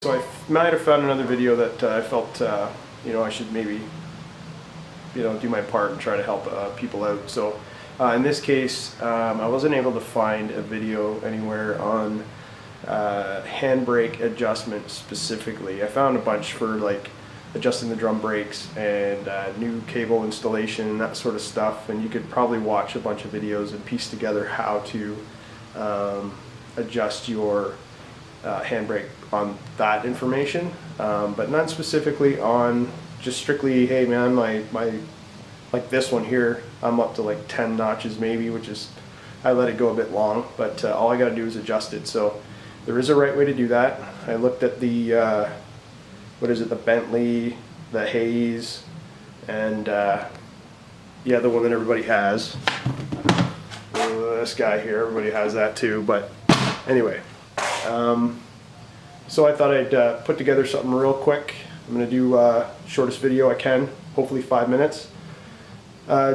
So I might have found another video that I felt I should maybe do my part and try to help people out. So in this case, I wasn't able to find a video anywhere on handbrake adjustment specifically. I found a bunch for like adjusting the drum brakes and new cable installation and that sort of stuff, and you could probably watch a bunch of videos and piece together how to adjust your handbrake on that information, but not specifically on just strictly, hey man, my like this one here, I'm up to like 10 notches maybe, which is, I let it go a bit long, but all I gotta do is adjust it. So there is a right way to do that. I looked at the what is it, the Bentley, the Hayes, and the other one that everybody has, this guy here, everybody has that too. But anyway, so I thought I'd put together something real quick. I'm going to do shortest video I can, hopefully 5 minutes.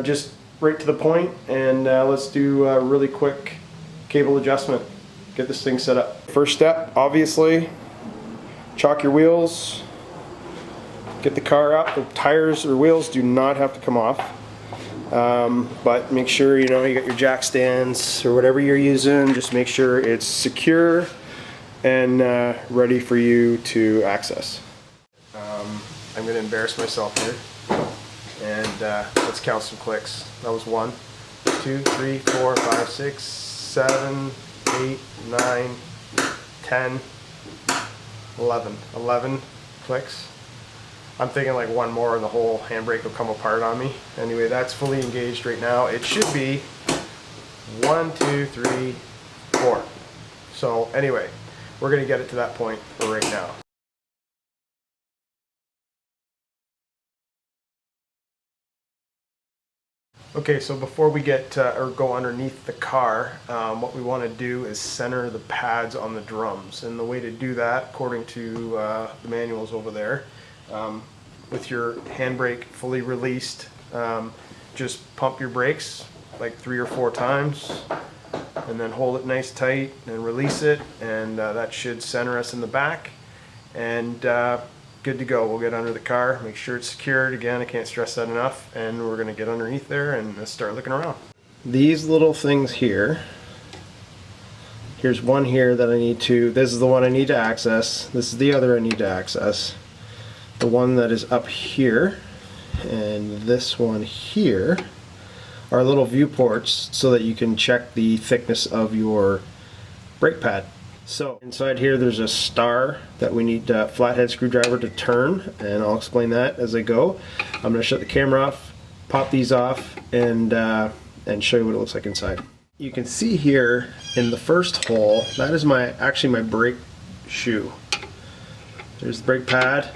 Just right to the point, and let's do a really quick cable adjustment. Get this thing set up. First step, obviously, chalk your wheels. Get the car up. The tires or wheels do not have to come off. But make sure you got your jack stands or whatever you're using. Just make sure it's secure and ready for you to access. I'm going to embarrass myself here, and let's count some clicks. That was 1, 2, 3, 4, 5, 6, 7, 8, 9, 10, 11. 11 clicks. I'm thinking like one more and the whole handbrake will come apart on me. Anyway, that's fully engaged right now. It should be 1, 2, 3, 4. So anyway, we're going to get it to that point for right now. Okay, so before we get or go underneath the car, what we want to do is center the pads on the drums. And the way to do that, according to the manuals over there, with your handbrake fully released, just pump your brakes like 3 or 4 times, and then hold it nice tight and release it, and that should center us in the back, and good to go. We'll get under the car, make sure it's secured. Again, I can't stress that enough, and we're going to get underneath there and start looking around. These little things here, here's one here that I need to, this is the one I need to access, this is the other I need to access. The one that is up here and this one here are little viewports so that you can check the thickness of your brake pad. So inside here there's a star that we need a flathead screwdriver to turn, and I'll explain that as I go. I'm going to shut the camera off, pop these off, and show you what it looks like inside. You can see here in the first hole, that is actually my brake shoe. There's the brake pad,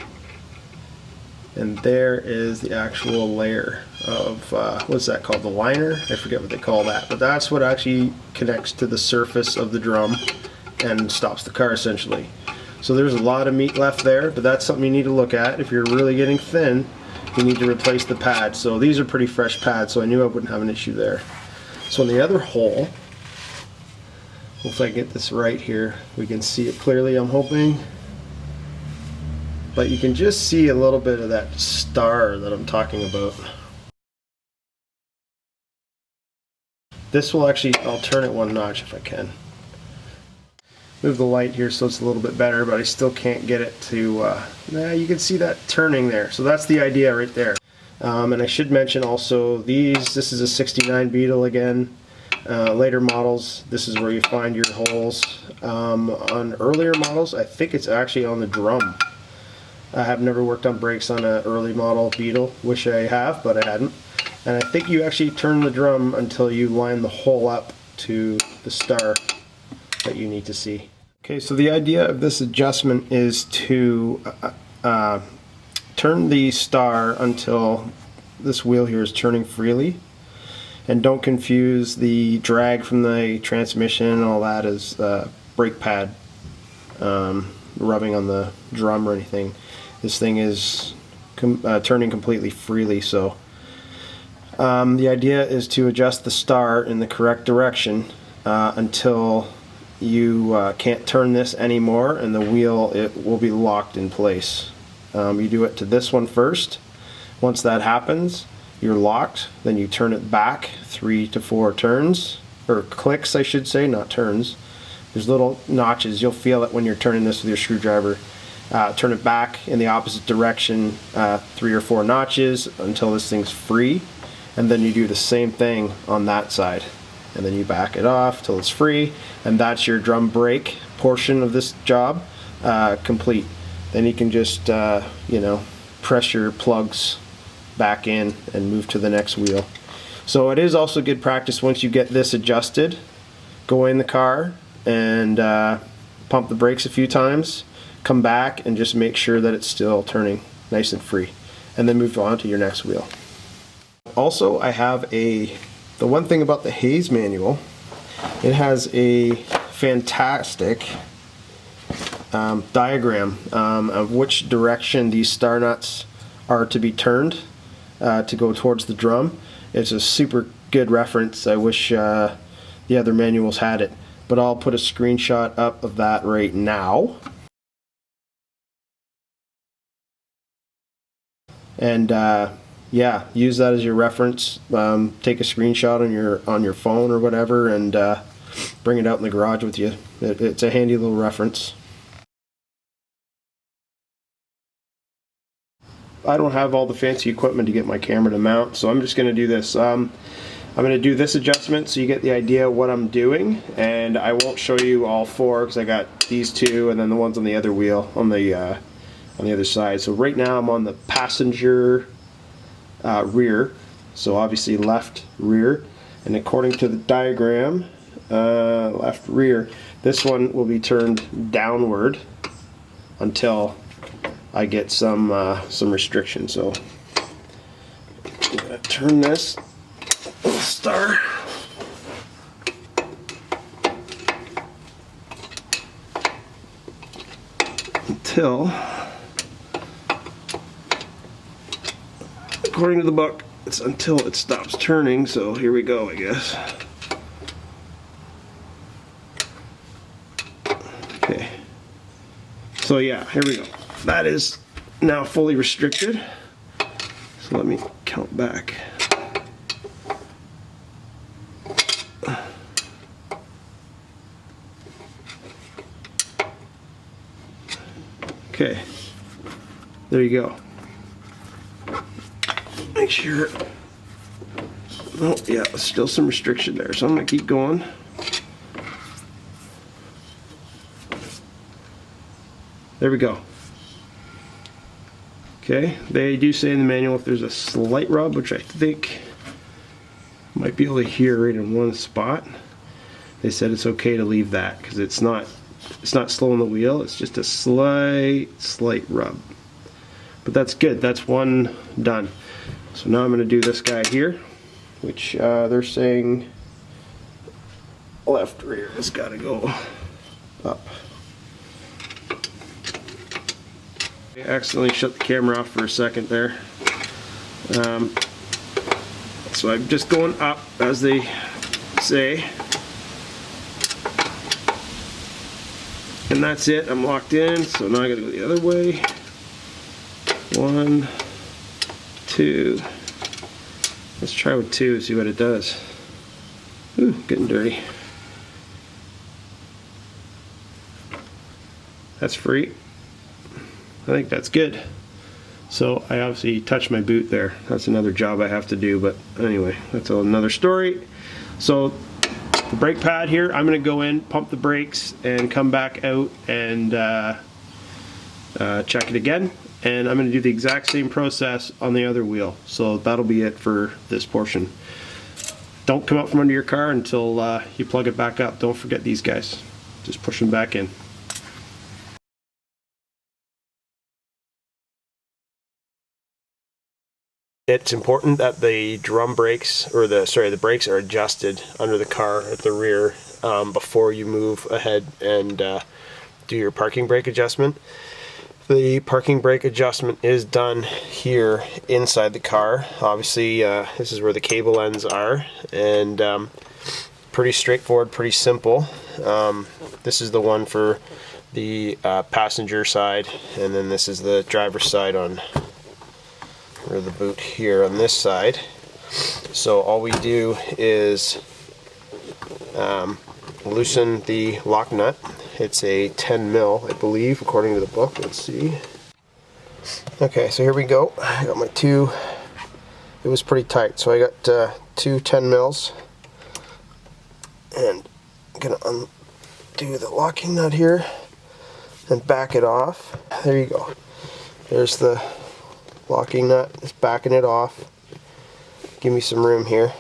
and there is the actual layer of what's that called, the liner? I forget what they call that, but that's what actually connects to the surface of the drum and stops the car essentially. So there's a lot of meat left there, but that's something you need to look at. If you're really getting thin, you need to replace the pad. So these are pretty fresh pads, so I knew I wouldn't have an issue there. So in the other hole, hopefully I get this right here, we can see it clearly, I'm hoping, but you can just see a little bit of that star that I'm talking about. This will actually, I'll turn it 1 notch if I can. Move the light here so it's a little bit better, but I still can't get it to, you can see that turning there. So that's the idea right there. And I should mention also this is a 69 Beetle again. Later models, this is where you find your holes. On earlier models, I think it's actually on the drum. I have never worked on brakes on an early model Beetle. Wish I have, but I hadn't. And I think you actually turn the drum until you line the hole up to the star that you need to see. Okay, so the idea of this adjustment is to turn the star until this wheel here is turning freely, and don't confuse the drag from the transmission and all that as brake pad rubbing on the drum or anything. This thing is turning completely freely, so the idea is to adjust the star in the correct direction until you can't turn this anymore, and the wheel, it will be locked in place. You do it to this one first. Once that happens, you're locked. Then you turn it back 3 to 4 turns, or clicks I should say, not turns. There's little notches. You'll feel it when you're turning this with your screwdriver. Turn it back in the opposite direction 3 or 4 notches until this thing's free, and then you do the same thing on that side, and then you back it off till it's free, and that's your drum brake portion of this job complete. Then you can just you know, press your plugs back in and move to the next wheel. So it is also good practice once you get this adjusted, go in the car and pump the brakes a few times, come back and just make sure that it's still turning nice and free, and then move on to your next wheel. Also, I have the one thing about the Hayes manual, it has a fantastic diagram of which direction these star nuts are to be turned to go towards the drum. It's a super good reference. I wish the other manuals had it, but I'll put a screenshot up of that right now. And yeah, use that as your reference. Take a screenshot on your phone or whatever, and bring it out in the garage with you. It's a handy little reference. I don't have all the fancy equipment to get my camera to mount, so I'm just going to do this. I'm going to do this adjustment so you get the idea of what I'm doing, and I won't show you all 4 because I got these 2 and then the ones on the other wheel on the other side. So right now I'm on the passenger rear, so obviously left rear, and according to the diagram, left rear. This one will be turned downward until I get some restriction. So I'm gonna turn this little star until, according to the book, it's until it stops turning. So here we go, I guess. Okay. So yeah, here we go. That is now fully restricted. So let me count back. Okay, there you go. Make sure, oh yeah, still some restriction there, so I'm gonna keep going. There we go. Okay, they do say in the manual if there's a slight rub, which I think might be able to hear right in one spot, they said it's okay to leave that because it's not slowing the wheel, it's just a slight rub. But that's good, that's one done. So now I'm going to do this guy here, which they're saying left rear has got to go up. I accidentally shut the camera off for a second there. So I'm just going up, as they say. And that's it, I'm locked in, so now I gotta go the other way. 1, 2. Let's try with 2, see what it does. Ooh, getting dirty. That's free. I think that's good. So I obviously touched my boot there. That's another job I have to do, but anyway, that's another story. So the brake pad here, I'm going to go in, pump the brakes, and come back out and check it again. And I'm going to do the exact same process on the other wheel. So that'll be it for this portion. Don't come out from under your car until you plug it back up. Don't forget these guys. Just push them back in. It's important that the drum brakes, or the brakes are adjusted under the car at the rear before you move ahead and do your parking brake adjustment. The parking brake adjustment is done here inside the car. Obviously, this is where the cable ends are, and pretty straightforward, pretty simple. This is the one for the passenger side, and then this is the driver's side on, or the boot here on this side. So all we do is loosen the lock nut. It's a 10 mil, I believe, according to the book. Let's see. Okay, so here we go. I got my two. It was pretty tight, so I got two 10 mils. And I'm gonna undo the locking nut here and back it off. There you go. There's the locking nut. Just backing it off. Give me some room here.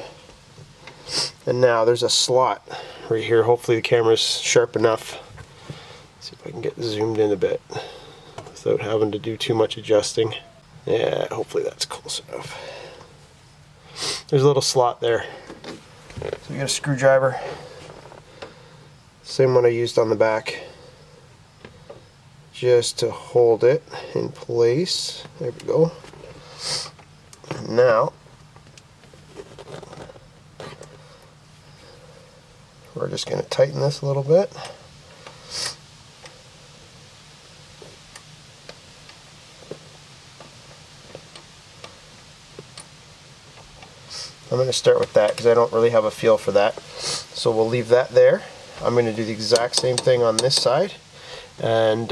And now there's a slot right here. Hopefully the camera's sharp enough. Let's see if I can get zoomed in a bit without having to do too much adjusting. Yeah, hopefully that's close enough. There's a little slot there. So we got a screwdriver. Same one I used on the back. Just to hold it in place. There we go. And now we're just going to tighten this a little bit. I'm going to start with that because I don't really have a feel for that. So we'll leave that there. I'm going to do the exact same thing on this side, and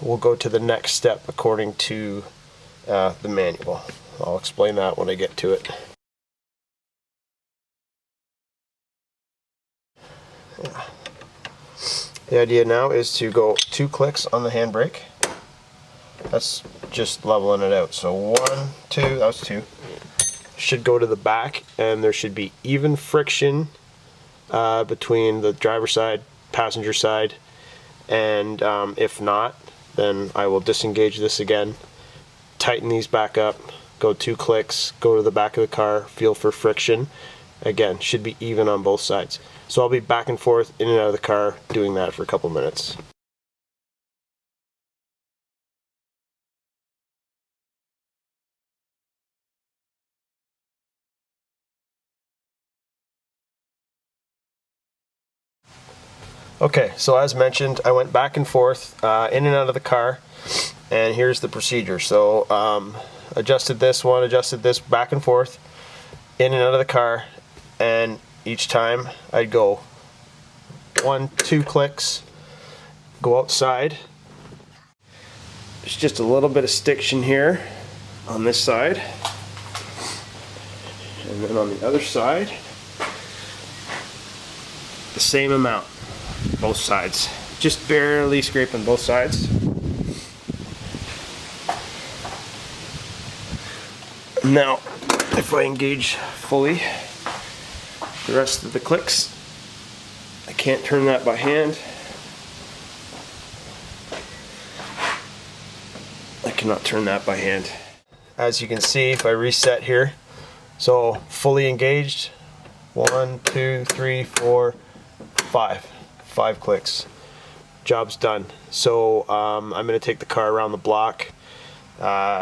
we'll go to the next step according to the manual. I'll explain that when I get to it. Yeah. The idea now is to go 2 clicks on the handbrake. That's just leveling it out. So 1, 2, that was 2. Should go to the back, and there should be even friction between the driver's side, passenger side, and if not, then I will disengage this again, tighten these back up, go 2 clicks, go to the back of the car, feel for friction. Again, should be even on both sides. So I'll be back and forth, in and out of the car, doing that for a couple minutes. Okay, so as mentioned, I went back and forth, in and out of the car, and here's the procedure. So adjusted this one, adjusted this, back and forth, in and out of the car, and each time I'd go 1, 2 clicks, go outside. There's just a little bit of stiction here on this side, and then on the other side, the same amount. Both sides, just barely scraping both sides. Now if I engage fully the rest of the clicks, I can't turn that by hand. I cannot turn that by hand. As you can see, if I reset here, so fully engaged, 1, 2, 3, 4, 5 clicks. Job's done. So I'm going to take the car around the block,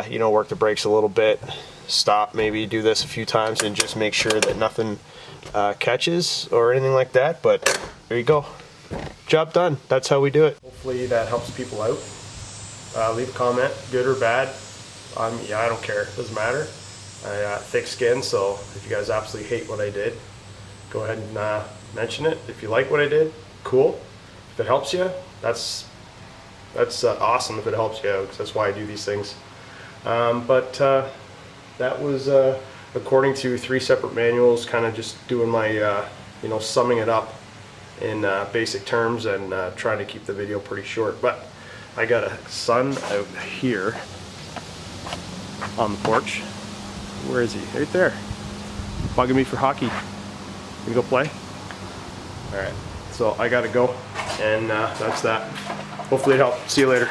you know, work the brakes a little bit, stop, maybe do this a few times, and just make sure that nothing catches or anything like that. But there you go. Job done. That's how we do it. Hopefully that helps people out. Leave a comment, good or bad. Yeah, I don't care. It doesn't matter. I got thick skin, so if you guys absolutely hate what I did, go ahead and mention it. If you like what I did, cool. If it helps you, that's awesome. If it helps you out, because that's why I do these things. But that was according to 3 separate manuals, kind of just doing my you know, summing it up in basic terms, and trying to keep the video pretty short. But I got a son out here on the porch. Where is he? Right there, bugging me for hockey. Gonna go play? Alright, so I gotta go, and that's that. Hopefully it helped. See you later.